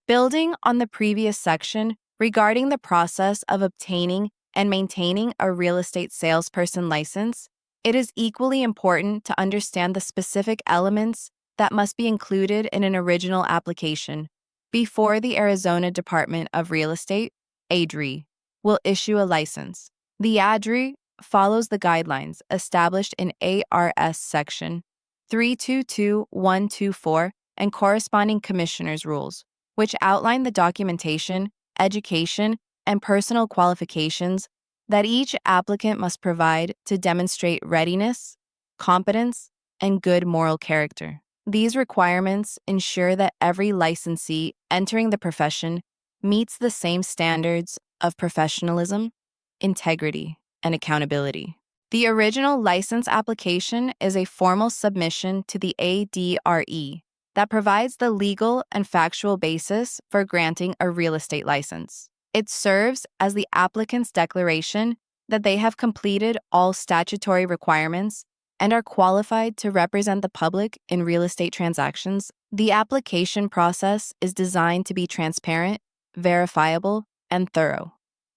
Building on the previous section regarding the process of obtaining and maintaining a real estate salesperson license, it is equally important to understand the specific elements that must be included in an original application before the Arizona Department of Real Estate, ADRE, will issue a license. The ADRE follows the guidelines established in ARS Section 322124 and corresponding commissioner's rules, which outline the documentation, education, and personal qualifications that each applicant must provide to demonstrate readiness, competence, and good moral character. These requirements ensure that every licensee entering the profession meets the same standards of professionalism, integrity, and accountability. The original license application is a formal submission to the ADRE that provides the legal and factual basis for granting a real estate license. It serves as the applicant's declaration that they have completed all statutory requirements and are qualified to represent the public in real estate transactions. The application process is designed to be transparent, verifiable, and thorough,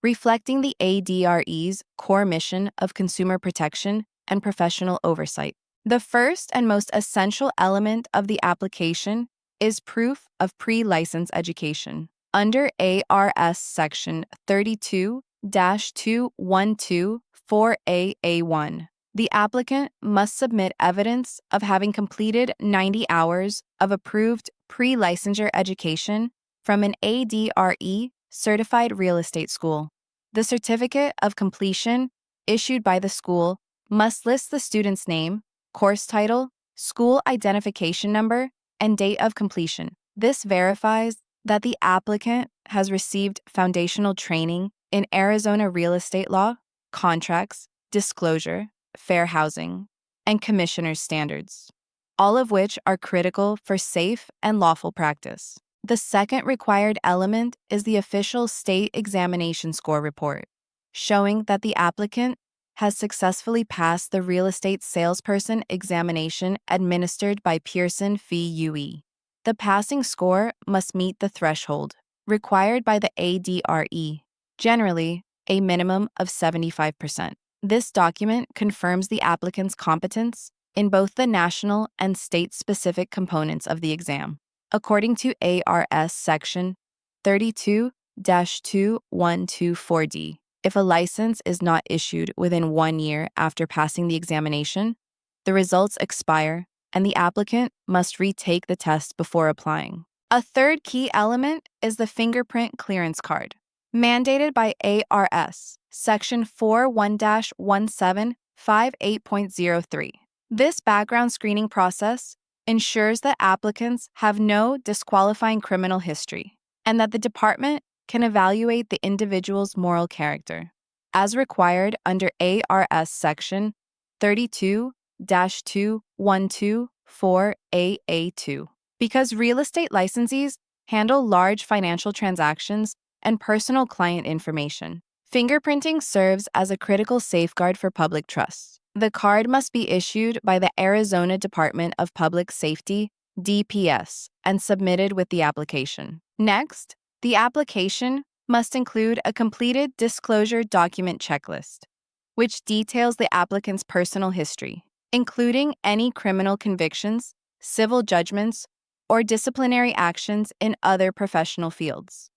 reflecting the ADRE's core mission of consumer protection and professional oversight. The first and most essential element of the application is proof of pre-license education. Under ARS Section 32-2124AA1, the applicant must submit evidence of having completed 90 hours of approved pre-licensure education from an ADRE certified real estate school. The certificate of completion issued by the school must list the student's name, course title, school identification number, and date of completion. This verifies that the applicant has received foundational training in Arizona real estate law, contracts, disclosure, fair housing, and commissioner's standards, all of which are critical for safe and lawful practice. The second required element is the official state examination score report, showing that the applicant has successfully passed the real estate salesperson examination administered by Pearson Fee UE. The passing score must meet the threshold required by the ADRE, generally a minimum of 75%. This document confirms the applicant's competence in both the national and state-specific components of the exam. According to ARS Section 32-2124D, if a license is not issued within 1 year after passing the examination, the results expire and the applicant must retake the test before applying. A third key element is the fingerprint clearance card, mandated by ARS Section 41-1758.03. This background screening process ensures that applicants have no disqualifying criminal history and that the department can evaluate the individual's moral character, as required under ARS Section 32-2124AA2. Because real estate licensees handle large financial transactions and personal client information, fingerprinting serves as a critical safeguard for public trust. The card must be issued by the Arizona Department of Public Safety, DPS, and submitted with the application. Next, the application must include a completed disclosure document checklist, which details the applicant's personal history, including any criminal convictions, civil judgments, or disciplinary actions in other professional fields.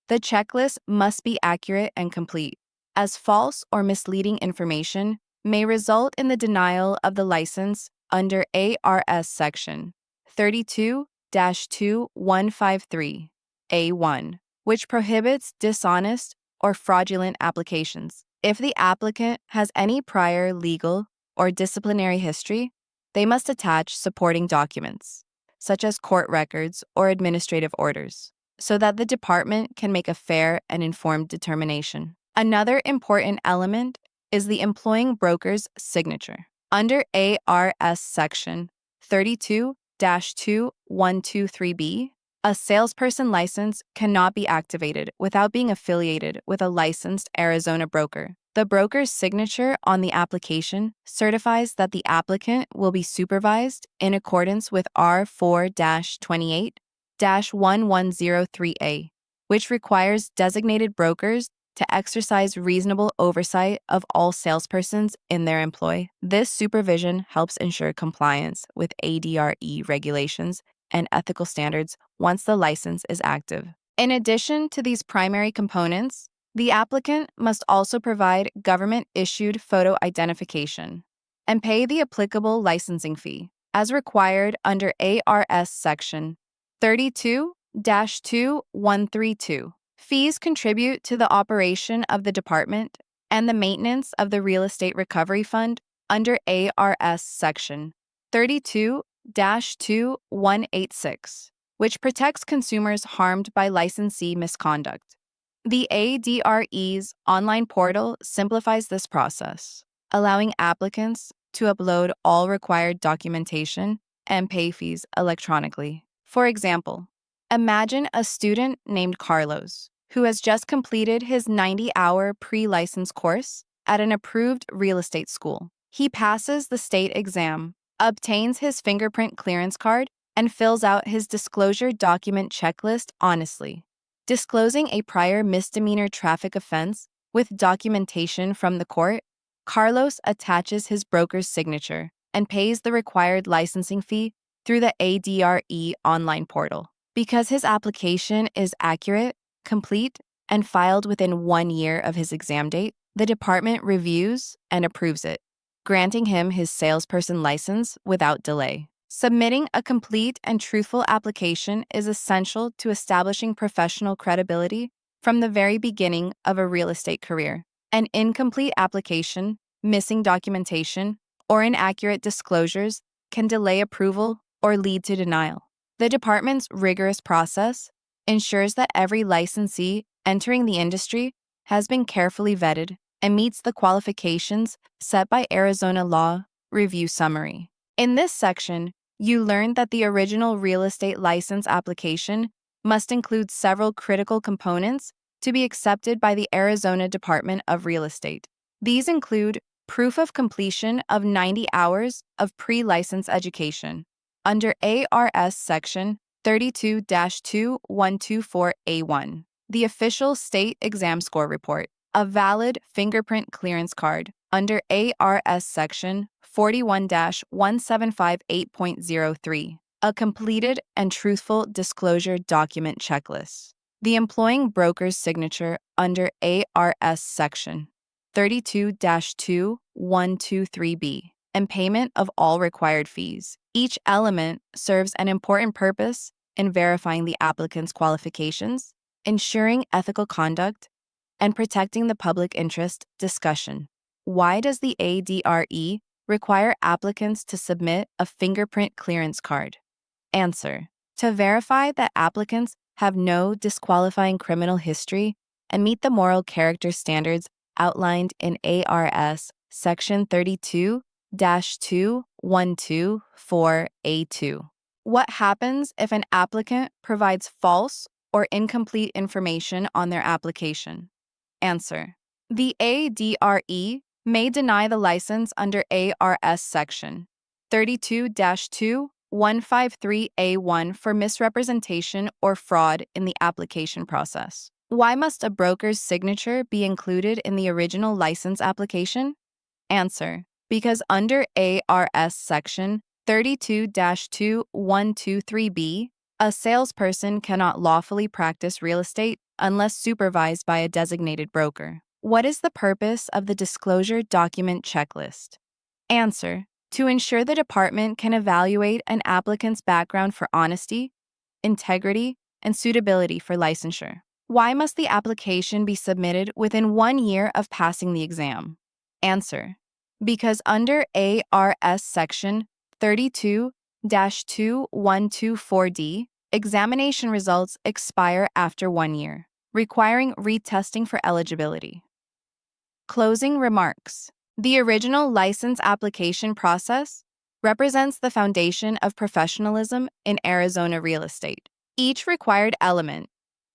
The checklist must be accurate and complete, as false or misleading information may result in the denial of the license under ARS Section 32-2153A1, which prohibits dishonest or fraudulent applications. If the applicant has any prior legal or disciplinary history, they must attach supporting documents, such as court records or administrative orders, so that the department can make a fair and informed determination. Another important element is the employing broker's signature. Under ARS Section 32-2123B, a salesperson license cannot be activated without being affiliated with a licensed Arizona broker. The broker's signature on the application certifies that the applicant will be supervised in accordance with R4-28 1103A, which requires designated brokers to exercise reasonable oversight of all salespersons in their employ. This supervision helps ensure compliance with ADRE regulations and ethical standards once the license is active. In addition to these primary components, the applicant must also provide government-issued photo identification and pay the applicable licensing fee, as required under ARS Section 32-2132. Fees contribute to the operation of the department and the maintenance of the Real Estate Recovery Fund under ARS Section 32-2186, which protects consumers harmed by licensee misconduct. The ADRE's online portal simplifies this process, allowing applicants to upload all required documentation and pay fees electronically. For example, imagine a student named Carlos who has just completed his 90-hour pre-license course at an approved real estate school. He passes the state exam, obtains his fingerprint clearance card, and fills out his disclosure document checklist honestly. Disclosing a prior misdemeanor traffic offense with documentation from the court, Carlos attaches his broker's signature and pays the required licensing fee through the ADRE online portal. Because his application is accurate, complete, and filed within 1 year of his exam date, the department reviews and approves it, granting him his salesperson license without delay. Submitting a complete and truthful application is essential to establishing professional credibility from the very beginning of a real estate career. An incomplete application, missing documentation, or inaccurate disclosures can delay approval or lead to denial. The department's rigorous process ensures that every licensee entering the industry has been carefully vetted and meets the qualifications set by Arizona Law Review Summary. In this section, you learn that the original real estate license application must include several critical components to be accepted by the Arizona Department of Real Estate. These include proof of completion of 90 hours of pre-license education under ARS Section 32-2124A1, the official state exam score report, a valid fingerprint clearance card under ARS Section 41-1758.03, a completed and truthful disclosure document checklist, the employing broker's signature under ARS Section 32-2123B, and payment of all required fees. Each element serves an important purpose in verifying the applicant's qualifications, ensuring ethical conduct, and protecting the public interest. Discussion. Why does the ADRE require applicants to submit a fingerprint clearance card? Answer. To verify that applicants have no disqualifying criminal history and meet the moral character standards outlined in ARS Section 32-2124A2. What happens if an applicant provides false or incomplete information on their application? Answer. The ADRE may deny the license under ARS Section 32-2153A1 for misrepresentation or fraud in the application process. Why must a broker's signature be included in the original license application? Answer. Because under ARS Section 32-2123B, a salesperson cannot lawfully practice real estate unless supervised by a designated broker. What is the purpose of the disclosure document checklist? Answer. To ensure the department can evaluate an applicant's background for honesty, integrity, and suitability for licensure. Why must the application be submitted within 1 year of passing the exam? Answer. Because under ARS Section 32-2124D, examination results expire after 1 year, requiring retesting for eligibility. Closing remarks. The original license application process represents the foundation of professionalism in Arizona real estate. Each required element,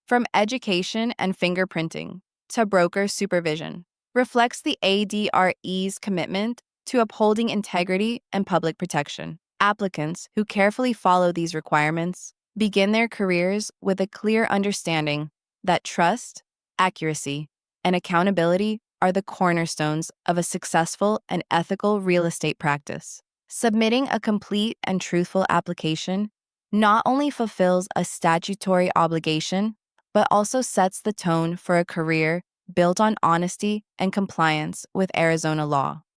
from education and fingerprinting to broker supervision, reflects the ADRE's commitment to upholding integrity and public protection. Applicants who carefully follow these requirements begin their careers with a clear understanding that trust, accuracy, and accountability are the cornerstones of a successful and ethical real estate practice. Submitting a complete and truthful application not only fulfills a statutory obligation, but also sets the tone for a career built on honesty and compliance with Arizona law.